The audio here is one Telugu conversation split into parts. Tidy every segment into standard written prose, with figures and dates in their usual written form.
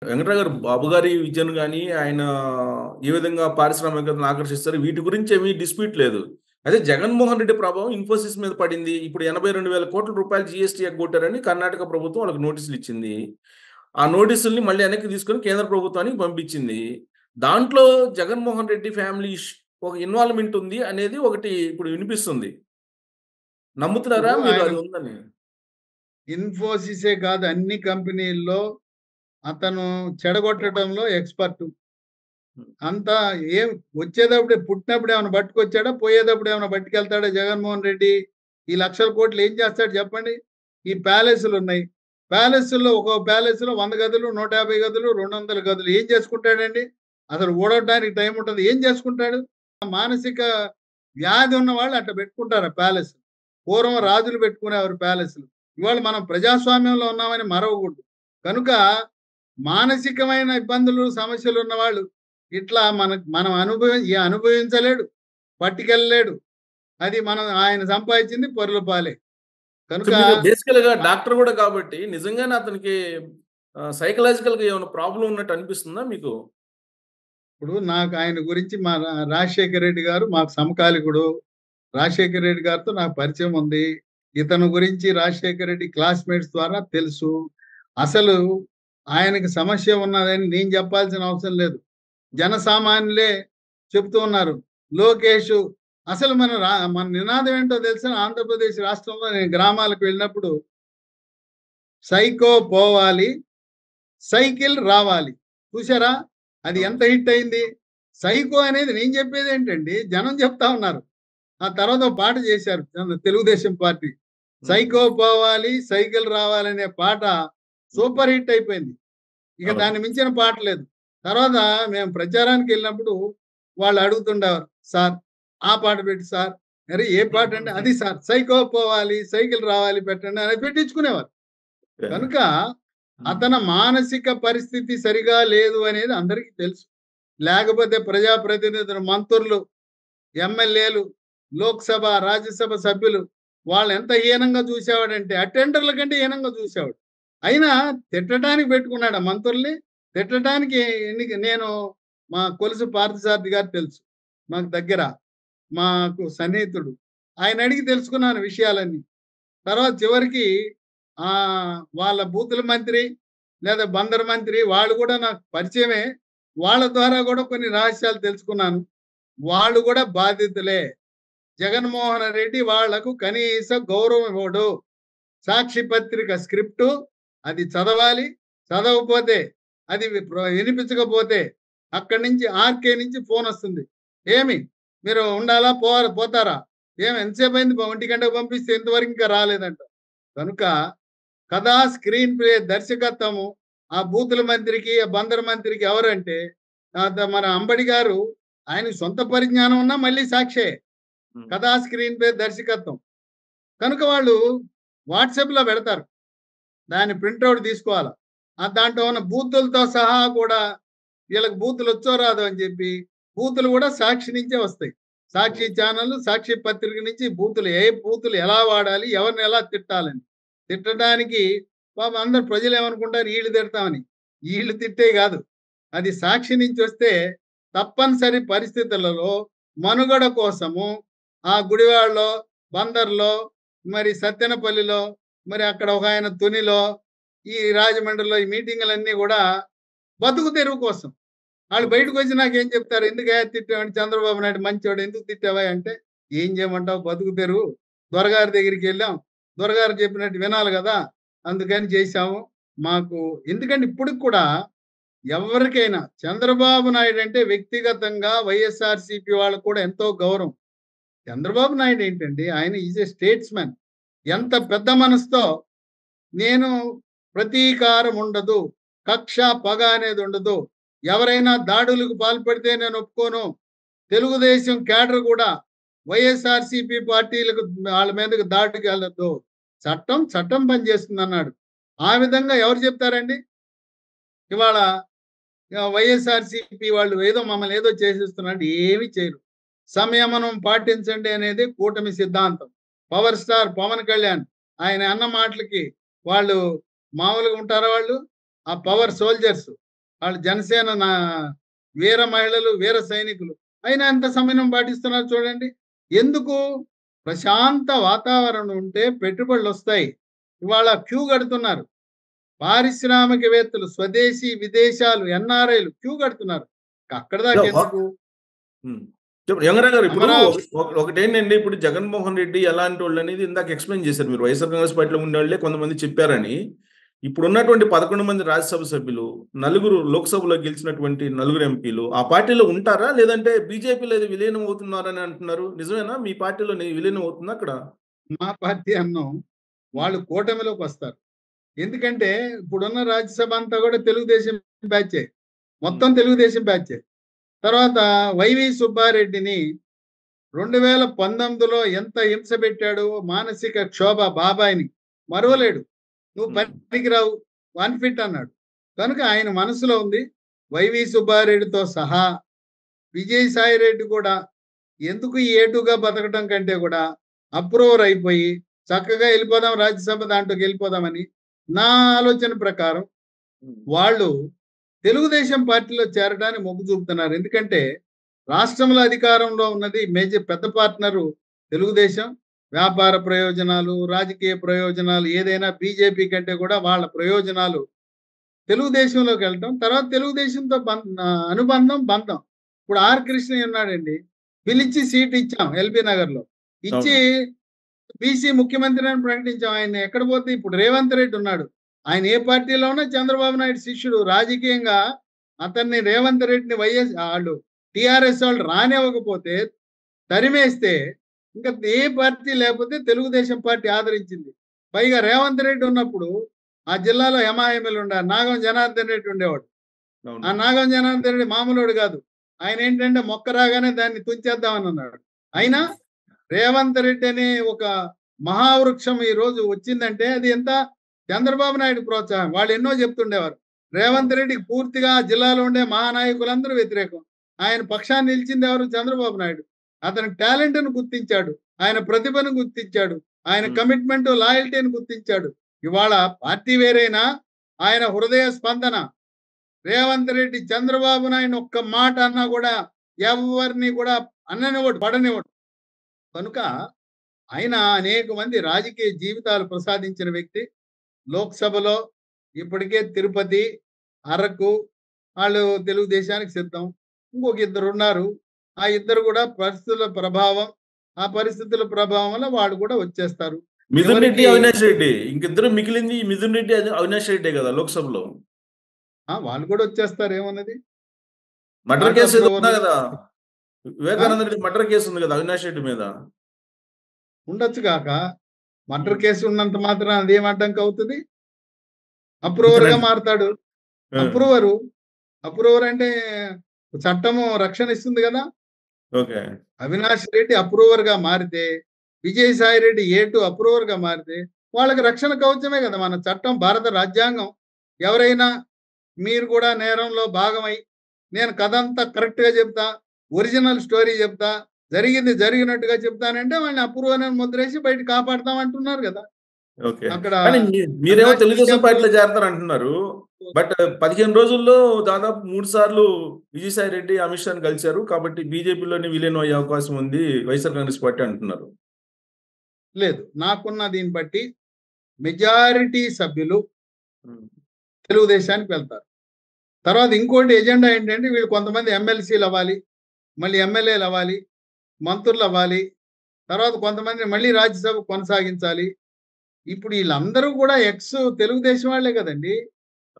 వెంకట్రావు గారు 'బాబు' గారి విజన్ గాని, ఆయన ఏ విధంగా పారిశ్రామికవేత్తలను ఆకర్షిస్తారు వీటి గురించి ఏమి డిస్ప్యూట్ లేదు. అదే జగన్మోహన్ రెడ్డి ప్రభావం ఇన్ఫోసిస్ మీద పడింది. ఇప్పుడు రూ. 82,000,00,00,000 జీఎస్టీ ఎగ్గొట్టారని కర్ణాటక ప్రభుత్వం వాళ్ళకి నోటీసులిచ్చింది. ఆ నోటీసుల్ని మళ్ళీ వెనక్కి తీసుకొని కేంద్ర ప్రభుత్వానికి పంపించింది. దాంట్లో జగన్మోహన్ రెడ్డి ఫ్యామిలీ ఒక ఇన్వాల్వ్‌మెంట్ ఉంది అనేది ఒకటి ఇప్పుడు వినిపిస్తుంది. నమ్ముతున్నారా ఇప్పుడు మీరు ఆయన అది ఉందని? ఇన్ఫోసిసే కాదు అన్ని కంపెనీల్లో అతను చెడగొట్టడంలో ఎక్స్‌పర్టు. హ్మ్. అంతా ఏం వచ్చేటప్పుడే పుట్టినప్పుడు ఏమైనా పట్టుకొచ్చాడా? పోయేటప్పుడు ఏమైనా పట్టుకెళ్తాడా జగన్మోహన్ రెడ్డి? ఈ లక్షల కోట్లు ఏం చేస్తాడు చెప్పండి? ఈ ప్యాలెస్‌లున్నాయి. ప్యాలెస్‌ల్లో ఒక్కో ప్యాలెస్‌లో 100 గదులు, 150 గదులు, 200 గదులు. ఏం చేసుకుంటాడండి? అసలు ఊడవడానికి టైం ఉంటది. ఏం చేసుకుంటాడు? మానసిక వ్యాధి ఉన్నవాళ్ళు అట్ట పెట్టుకుంటారు ఆ ప్యాలెస్. పూర్వం రాజులు పెట్టుకునేవారు ప్యాలెస్‌లు. ఇవాళ మనం ప్రజాస్వామ్యంలో ఉన్నామని మరవకూడదు. కనుక మానసికమైన ఇబ్బందులు, సమస్యలు ఉన్నవాళ్ళు ఇట్లా మనం అనుభవించలేడు, పట్టుకెళ్ళలేడు. అది ఆయన సంపాదించింది పరుల పాలే. సో, కనుక మీరు బేసికల్‌గా మ డాక్టర్ గూడా కాబట్టి నిజంగానే అతనికి సైకలాజికల్‌గా ఏమైనా ప్రాబ్లమ్ ఉన్నట్టు అనిపిస్తుందా మీకు? ఇప్పుడు నాకు ఆయన గురించి మా రాజశేఖర రెడ్డి గారు మాకు సమకాలికుడు. రాజశేఖర రెడ్డి గారితో నాకు పరిచయం ఉంది. ఇతని గురించి రాజశేఖర రెడ్డి క్లాస్‌మేట్స్ ద్వారా తెలుసు. అసలు ఆయనకి సమస్య ఉన్నదని నేను చెప్పాల్సిన అవసరం లేదు. జనసామాన్యులే చెప్తూ ఉన్నారు. లోకేషు అసలు మన నినాదం ఏంటో తెలుసా? ఆంధ్రప్రదేశ్ రాష్ట్రంలో నేను గ్రామాలకు వెళ్ళినప్పుడు సైకో పోవాలి, సైకిల్ రావాలి. చూసారా? అది అవును. ఎంత హిట్ అయింది. సైకో అనేది నేను చెప్పేదేంటండి, జనం చెప్తా ఉన్నారు. ఆ తర్వాత ఒక పాట చేశారు తెలుగుదేశం పార్టీ. హ్మ్. సైకో పోవాలి, సైకిల్ రావాలనే పాట హ్మ్. సూపర్ హిట్ అయిపోయింది. ఇక అవును. దాన్ని మించిన పాట లేదు. తర్వాత మేము ప్రచారానికెళ్ళినప్పుడు వాళ్ళు అడుగుతుండేవారు. సార్ ఆ పాట పెట్టు సార్. అరే! ఏ పాటంటే అది సార్ సైకో పోవాలి, సైకిల్ రావాలి పెట్టండి అని పెట్టించుకునేవారు. యాహ్! కనుక హ్మ్. అతని మానసిక పరిస్థితి సరిగా లేదు అనేది అందరికీ తెలుసు. లేకపోతే ప్రజాప్రతినిధులు, మంత్రులు, ఎమ్మెల్యేలు, లోక్‌సభ, రాజ్యసభ సభ్యులు వాళ్ళెంత హీనంగా చూసేవాడంటే అటెండర్‌ల కంటే హీనంగా చూసేవాడు. అయినా తిట్టడానికి పెట్టుకున్నాడు ఆ మంత్రుల్ని. తిట్టడానికి నేను మా కొలుసు పార్థసారథి గారు తెలుసు. మాకు దగ్గర. మాకు సన్నిహితుడు. ఆయనడిగి తెలుసుకున్నాను విషయాలన్నీ. తర్వాత చివరికి వాళ్ళ బూతుల మంత్రి లేదా బందర్ మంత్రి వాళ్ళు కూడా నాకు పరిచయమే. వాళ్ళ ద్వారా కూడా కొన్ని రహస్యాలు తెలుసుకున్నాను. వాళ్ళు కూడా బాధితులే. జగన్మోహన్ రెడ్డి వాళ్లకు కనీస గౌరవం ఇవ్వడు. సాక్షి పత్రిక స్క్రిప్టు అది చదవాలి. చదవకపోతే అది వినిపించకపోతే అక్కడి నుంచి ఆర్‌కే నుంచి ఫోనొస్తుంది. ఏమి మీరు ఉండాలా? పోతారా? ఎంతసేపయింది 1 గంటకు పంపిస్తే ఇంతవరకు ఇంకా రాలేదంట. కనుక కథా, స్క్రీన్ ప్లే, దర్శకత్వము ఆ బూతుల మంత్రికి, ఆ బందర్ మంత్రికి ఎవరంటే మన అంబడి గారు ఆయనకి సొంత పరిజ్ఞానం ఉన్నా మళ్ళీ సాక్షే. హ్మ్. కథా, స్క్రీన్ ప్లే, దర్శకత్వం. కనుక వాళ్ళు వాట్సాప్‌లో పెడతారు. దాన్ని ప్రింటౌట్ తీసుకోవాల. దాంట్లో ఉన్న బూతులతో సహా కూడా వీళ్ళకి బూతులొచ్చో రాదో అని చెప్పి, బూతులు కూడా సాక్షి నుంచే వస్తాయి. సాక్షి ఓహ్! ఛానల్, సాక్షి పత్రిక నుంచి బూతులు ఎలా వాడాలి, ఎవరిని ఎలా తిట్టాలని. తిట్టడానికి పాపం అందరూ ప్రజలేమనుకుంటారు ఈళ్ళు తిడతామని. ఈళ్ళు తిట్టేయి గాదు. అది సాక్షి నుంచొస్తే తప్పనిసరి పరిస్థితులలో మనుగడ కోసము ఆ గుడివాడలో, బందర్‌లో, మరి సత్తెనపల్లిలో, మరి అక్కడ ఒకాయన తునిలో, ఈ రాజమండ్రిలో ఈ మీటింగులన్నీ గూడా బతుకు తెరువు కోసం. ఆళ్ళు ఓకే. బయటకొచ్చి నాకేం చెప్తారు, "ఎందుకయ్యా తిట్టావంటే చంద్రబాబు నాయుడు మంచోడు ఎందుకు తిట్టావయ్యా" అంటే, "ఏం చేయమంటావు బతుకు తెరువు. దొరగారి దగ్గరికెళ్ళాం. దొరగారు చెప్పినట్టు వినాలి గదా! అందుకని చేశాము." మాకు ఎందుకంటే ఇప్పటికి కూడా ఎవరికైనా చంద్రబాబు నాయుడు అంటే వ్యక్తిగతంగా వైఎస్ఆర్‌సీపీ వాళ్ళకి కూడా ఎంతో గౌరవం. చంద్రబాబు నాయుడు ఏంటండి ఆయన ఈజ్ ఎ స్టేట్స్‌మన్. హ్మ్. ఎంత పెద్ద మనసుతో నేను ప్రతీకారం ఉండదు. కక్ష, పగ అనేది ఉండదు. ఎవరైనా దాడులకు పాల్పడితే నేను ఒప్పుకోను. తెలుగుదేశం క్యాడర్ కూడా వైఎస్ఆర్‌సీపీ పార్టీలకు వాళ్ళ మీదకి దాడికెళ్ళొద్దు. చట్టం, చట్టం పనిచేస్తుందన్నాడు. ఆ విధంగా ఎవరు చెప్తారండి? ఇవాళ వైఎస్ఆర్‌సీపీ వాళ్ళు ఏదో మమ్మల్ని ఏదో చేసేస్తున్నారంటే ఏమి చేయరు. సంయమనం పాటించండి అనేది కూటమి సిద్ధాంతం. పవర్ స్టార్ పవన్ కళ్యాణ్ ఆయన అన్న మాటలకి వాళ్ళు మామూలుగా ఉంటారా వాళ్ళు? ఆ హ్మ్. Power soldiers. వాళ్ళు జనసేన వీర మహిళలు, వీర సైనికులు. అయినా ఎంత సమన్వయం పాటిస్తున్నారు చూడండి. ఎందుకు? ప్రశాంత వాతావరణం ఉంటే పెట్టుబడులొస్తాయి. ఇవాళ క్యూ కడుతున్నారు. పారిశ్రామికవేత్తలు స్వదేశీ, విదేశాలు, ఎన్ఆర్ఐలు క్యూ కడుతున్నారు. అక్కడి దాకెందుకు? హ్మ్. చెప్పండి. యంగరాజ్ గారు ఇప్పుడు అమరావతి ఒకటేంటండి, ఇప్పుడు జగన్మోహన్ రెడ్డి ఎలాంటోళ్ళనేది ఇందాక ఎక్స్‌ప్లెయిన్ చేశారు మీరు. వైఎస్ఆర్ కాంగ్రెస్ పార్టీలో ఉండేవాళ్ళే కొంతమంది చెప్పారని. ఇప్పుడున్నటువంటి 11 మంది రాజ్యసభ సభ్యులు, నలుగురు లోక్‌సభలో గెలిచినటువంటి నలుగురు ఎంపీలు ఆ పార్టీలో ఉంటారా? లేదంటే బీజేపీలో ఏదో విలీనం అవుతున్నారని అంటున్నారు. నిజమేనా? మీ పార్టీలో విలీనం అవుతుందా అక్కడ? మా పార్టీ అన్నాం. వాళ్ళు కూటమిలోకొస్తారు. ఎందుకంటే ఇప్పుడున్న రాజ్యసభ అంతా కూడా తెలుగుదేశం బ్యాచే. మొత్తం హ్మ్. తెలుగుదేశం బ్యాచే. తర్వాత వైవి సుబ్బారెడ్డిని 2019లో ఎంత హింస పెట్టాడో, మానసిక క్షోభ బాబాయిని హ్మ్. మరువలేడు. "నువ్వు హ్మ్. పనికిరావు, అన్‌ఫిట్" అన్నాడు. కనుక ఆయన మనసులో ఉంది. వైవి సుబ్బారెడ్డితో సహా విజయసాయిరెడ్డి కూడా ఎందుకు ఈ ఏటుగా బతకటం కంటే కూడా అప్రూవర్ అయిపోయి చక్కగా వెళ్ళిపోదాం, రాజ్యసభ దాంట్లోకి వెళ్ళిపోదామని నా ఆలోచన ప్రకారం హ్మ్. వాళ్ళు తెలుగుదేశం పార్టీలో చేరడానికి మొగ్గు చూపుతున్నారు. ఎందుకంటే రాష్ట్రంలో అధికారంలో ఉన్నది పెద్ద పార్ట్నరు తెలుగుదేశం. వ్యాపార ప్రయోజనాలు, రాజకీయ ప్రయోజనాలు ఏదైనా బీజేపీ కంటే కూడా వాళ్ళ ప్రయోజనాలు తెలుగుదేశంలోకి వెళ్ళటం. తర్వాత తెలుగుదేశంతో అనుబంధం, బంధం. ఇప్పుడు ఆర్. కృష్ణయ్య ఉన్నాడండి. హ్మ్. పిలిచి సీట్ ఇచ్చాం ఎల్బీ నగర్‌లో. ఇచ్చి అవును. బీసీ ముఖ్యమంత్రి అని ప్రకటించాం. ఆయన ఎక్కడ పోతే ఇప్పుడు రేవంత్ రెడ్డి ఉన్నాడు. ఆయన ఏ పార్టీలో ఉన్నా చంద్రబాబు నాయుడు శిష్యుడు. రాజకీయంగా అతన్ని రేవంత్ రెడ్డిని ఆళ్ళు టీఆర్ఎస్ వాళ్ళు రానివ్వకపోతే, తరిమేస్తే ఇంక ఏ పార్టీ లేకపోతే తెలుగుదేశం పార్టీ ఆదరించింది. పైగా రేవంత్ రెడ్డి ఉన్నప్పుడు ఆ జిల్లాలో ఎంఐఎంఎల్ ఉండారు. నాగం జనార్దన్ రెడ్డి ఉండేవాడు. ఆ అవును. నాగం జనార్దన్ రెడ్డి మామూలోడు కాదు. ఆయనేంటంటే మొక్క రాగానే దాన్ని తుంచేద్దామని అన్నాడు. అయినా హ్మ్. రేవంత్ రెడ్డి అనే ఒక మహావృక్షం ఈరోజు వచ్చిందంటే అది ఎంత చంద్రబాబు నాయుడు ప్రోత్సాహం. వాళ్ళు ఎన్నో చెప్తుండేవారు. రేవంత్ అవును. రెడ్డికి పూర్తిగా జిల్లాలో ఉండే మహానాయకులందరూ వ్యతిరేకం. ఆయన పక్షాన్ని నిలిచింది ఎవరు? చంద్రబాబు నాయుడు. అతని టాలెంట్‌ను గుర్తించాడు. ఆయన ప్రతిభను గుర్తించాడు. ఆయన హ్మ్. కమిట్మెంట్, లాయల్టీని గుర్తించాడు. ఇవాళ పార్టీ వేరైనా ఆయన హృదయ స్పందన రేవంత్ రెడ్డి చంద్రబాబు నాయుడు ఒక్క మాట అన్నా కూడా ఎవరిని కూడా అననివ్వడు, పడనివ్వడు. కనుక ఆయన అనేక మంది రాజకీయ జీవితాలు ప్రసాదించిన వ్యక్తి. లోక్‌సభలో ఇప్పటికే తిరుపతి, అరకు ఆళ్ళు తెలుగుదేశానికి సిద్ధం. ఇంకొక ఇద్దరున్నారు. ఆ ఇద్దరు కూడా ఆ పరిస్థితుల ప్రభావం వల్ల వాళ్ళు కూడా వచ్చేస్తారు. మిథున్ రెడ్డి, చివరికి అవినాష్ రెడ్డి. ఇంకిద్దరు మిగిలింది మిథున్ రెడ్డి, అవినాష్ రెడ్డే కదా లోక్‌సభలో. వాళ్ళు కూడా వచ్చేస్తారు ఏమున్నది. మర్డర్ వాళ్ళు కేసు ఏదో ఉందా అప్రూవర్‌లు. గదా! ఆ! వివేకానంద రెడ్డి మర్డర్ కేసు ఉంది గదా! అవినాష్ రెడ్డి మీద. ఉండొచ్చు గాక. మర్డర్ హ్మ్. కేసు ఉన్నంత మాత్రాన అదేం అడ్డంకి అవుతది? అప్రూవర్‌గా అంతేనండి. మారతాడు. ఆ! అప్రూవరు. అప్రూవర్ అంటే చట్టము రక్షణ ఇస్తుంది గదా! ఓకే. అవినాష్ రెడ్డి అప్రూవర్‌గా మారితే, విజయసాయి రెడ్డి ఏ2 అప్రూవర్‌గా మారితే, వాళ్ళకి రక్షణ కవచమే గదా! మన చట్టం భారత రాజ్యాంగం. ఎవరైనా మీరు కూడా నేరంలో భాగమై, నేను కథంతా కరెక్ట్‌గా చెప్తా, ఒరిజినల్ స్టోరీ చెప్తా, జరిగింది జరిగినట్టుగా చెప్తానంటే వాడిని అప్రూవర్ అని ముద్రేసి బయట కాపాడతాం అంటున్నారు గదా! ఓకే. అక్కడ కానీ మీరేమో అవినాష్ రెడ్డి తెలుగుదేశం అప్రూవర్ పార్టీలో చేరతారంటున్నారు. బట్ 15 రోజుల్లో దాదాపు 3 సార్లు విజయసాయి రెడ్డి, అమిత్ షాని కలిసారు. కాబట్టి బీజేపీలోనే విలీనం అయ్యే అవకాశం ఉంది వైఎస్ఆర్ కాంగ్రెస్ పార్టీ అంటున్నారు. లేదు. నాకున్న దీన్ని బట్టి మెజారిటీ సభ్యులు హ్మ్. తెలుగుదేశానికి వెళ్తారు. తర్వాత ఇంకోటి ఎజెండా ఏంటంటే వీళ్ళు కొంతమంది ఎమ్మెల్సీలవ్వాలి, మళ్ళీ ఎమ్మెల్యేలవ్వాలి, మంత్రులవ్వాలి. తర్వాత కొంతమందిని మళ్ళీ రాజ్యసభ కొనసాగించాలి. ఇప్పుడు ఈళ్ళందరూ కూడా తెలుగుదేశం వాళ్ళే కదండీ!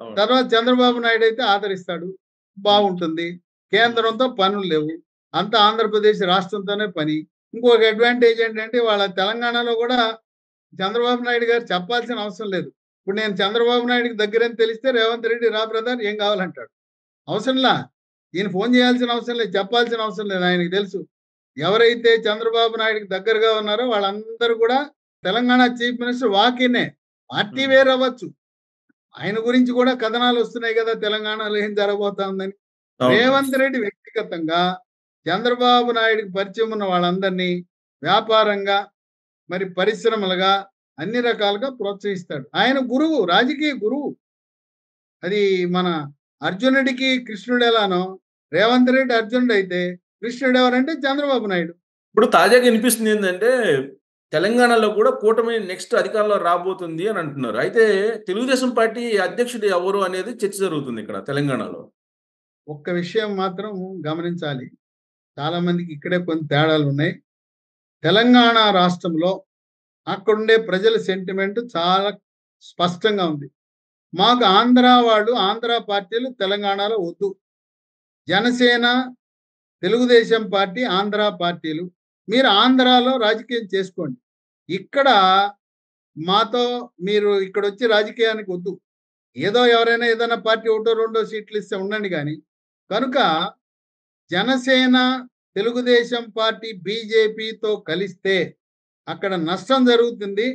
అవును. తర్వాత చంద్రబాబు నాయుడు అయితే ఆదరిస్తాడు. హ్మ్. బావుంటుంది. హ్మ్. కేంద్రంతో పనులు లేవు. అంతా ఆంధ్రప్రదేశ్ రాష్ట్రంతోనే పని. ఇంకొక అడ్వాంటేజ్ ఏంటంటే వాళ్ళ తెలంగాణలో కూడా చంద్రబాబు నాయుడు గారు చెప్పాల్సిన అవసరం లేదు. ఇప్పుడు నేను చంద్రబాబు నాయుడుకి దగ్గరని తెలిస్తే రేవంత్ రెడ్డి రా బ్రదర్ ఏం కావాలంటాడు. అవసరంలా. ఈయన ఫోను చేయాల్సిన అవసరం లేదు. చెప్పాల్సిన అవసరం లేదు. ఆయనకి తెలుసు. ఎవరైతే చంద్రబాబు నాయుడుకి దగ్గరగా ఉన్నారో వాళ్ళందరూ కూడా తెలంగాణ చీఫ్ మినిస్టర్ వాక్ ఇన్నే. పార్టీ హ్మ్. వేరవ్వచ్చు. ఆయన గురించి కూడా కథనాలొస్తున్నాయి గదా! తెలంగాణలో ఏం జరగబోతా ఉందని. అవును. రేవంత్ రెడ్డి వ్యక్తిగతంగా చంద్రబాబు నాయుడుకి పరిచయం ఉన్న వాళ్ళందరినీ వ్యాపారంగా, మరి పరిశ్రమలుగా అన్ని రకాలుగా ప్రోత్సహిస్తాడు. ఆయన గురువు. రాజకీయ గురువు. అది మన అర్జునుడికి కృష్ణుడు ఎలానో రేవంత్ రెడ్డి అర్జునుడు అయితే కృష్ణుడు ఎవరంటే చంద్రబాబు నాయుడు. ఇప్పుడు తాజాగా వినిపిస్తుంది ఏందంటే, తెలంగాణలో కూడా కూటమి నెక్స్ట్ అధికారంలో రాబోతుంది అని అంటున్నారు. అయితే తెలుగుదేశం పార్టీ అధ్యక్షుడు ఎవరు అనేది చర్చ జరుగుతుంది ఇక్కడ తెలంగాణలో. ఒక్క విషయం మాత్రం గమనించాలి. చాలా మందికి ఇక్కడే కొన్ని తేడాలున్నాయి. తెలంగాణ రాష్ట్రంలో అక్కడుండే ప్రజల సెంటిమెంట్ చాలా స్పష్టంగా ఉంది. మాకు ఆంధ్ర వాళ్ళు, ఆంధ్ర పార్టీలు తెలంగాణలో వద్దు. జనసేన, తెలుగుదేశం పార్టీ, ఆంధ్ర పార్టీలు. మీరు ఆంధ్రాలో రాజకీయం చేసుకోండి. ఇక్కడ మాతో మీరు ఇక్కడొచ్చి రాజకీయానికి వద్దు. ఏదో ఎవరైనా ఏదైనా పార్టీ ఒకటో, రెండో సీట్లు ఇస్తే ఉండండి గానీ. కనుక జనసేన, తెలుగుదేశం పార్టీ, బీజేపీతో కలిస్తే అక్కడ నష్టం జరుగుతుంది.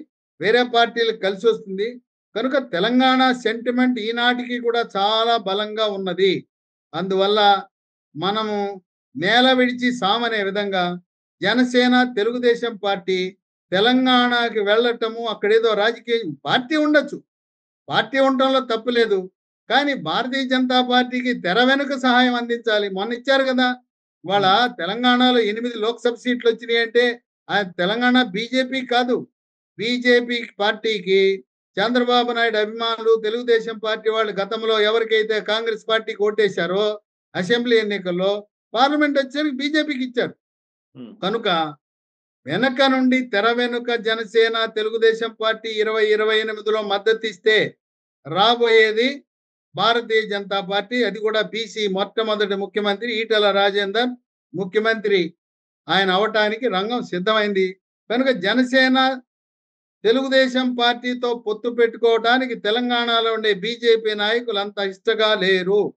వేరే పార్టీలకు కలిసొస్తుంది. కనుక తెలంగాణ సెంటిమెంట్ ఈనాటికి కూడా చాలా బలంగా ఉన్నది. అందువల్ల మనము నేల విడిచి సామనే విధంగా జనసేన, తెలుగుదేశం పార్టీ తెలంగాణకి వెళ్ళటము, అక్కడేదో రాజకీయం పార్టీ ఉండొచ్చు. పార్టీ ఉండటంలో తప్పు లేదు. కానీ భారతీయ జనతా పార్టీకి తెర వెనుక సహాయం అందించాలి. మొన్న ఇచ్చారు కదా! ఇవాళ తెలంగాణలో 8 లోక్‌సభ సీట్లు వచ్చినాయంటే తెలంగాణ బీజేపీ కాదు. బీజేపీ పార్టీకి చంద్రబాబు నాయుడు అభిమానులు, తెలుగుదేశం పార్టీ వాళ్ళు గతంలో ఎవరికైతే కాంగ్రెస్ పార్టీకి ఓటేశారో అసెంబ్లీ ఎన్నికల్లో పార్లమెంట్ వచ్చేసరికి బీజేపీకి ఇచ్చారు. హ్మ్. కనుక వెనక నుండి తెర వెనుక జనసేన, తెలుగుదేశం పార్టీ 2028లో మద్దతిస్తే రాబోయేది భారతీయ జనతా పార్టీ. అది కూడా బీసీ మొట్టమొదటి ముఖ్యమంత్రి ఈటెల రాజేందర్ ముఖ్యమంత్రి ఆయన అవటానికి రంగం సిద్ధమైంది. కనుక జనసేన, తెలుగుదేశం పార్టీతో పొత్తు పెట్టుకోవడానికి తెలంగాణలో ఉండే బీజేపీ నాయకులు అంత ఇష్టగా లేరు.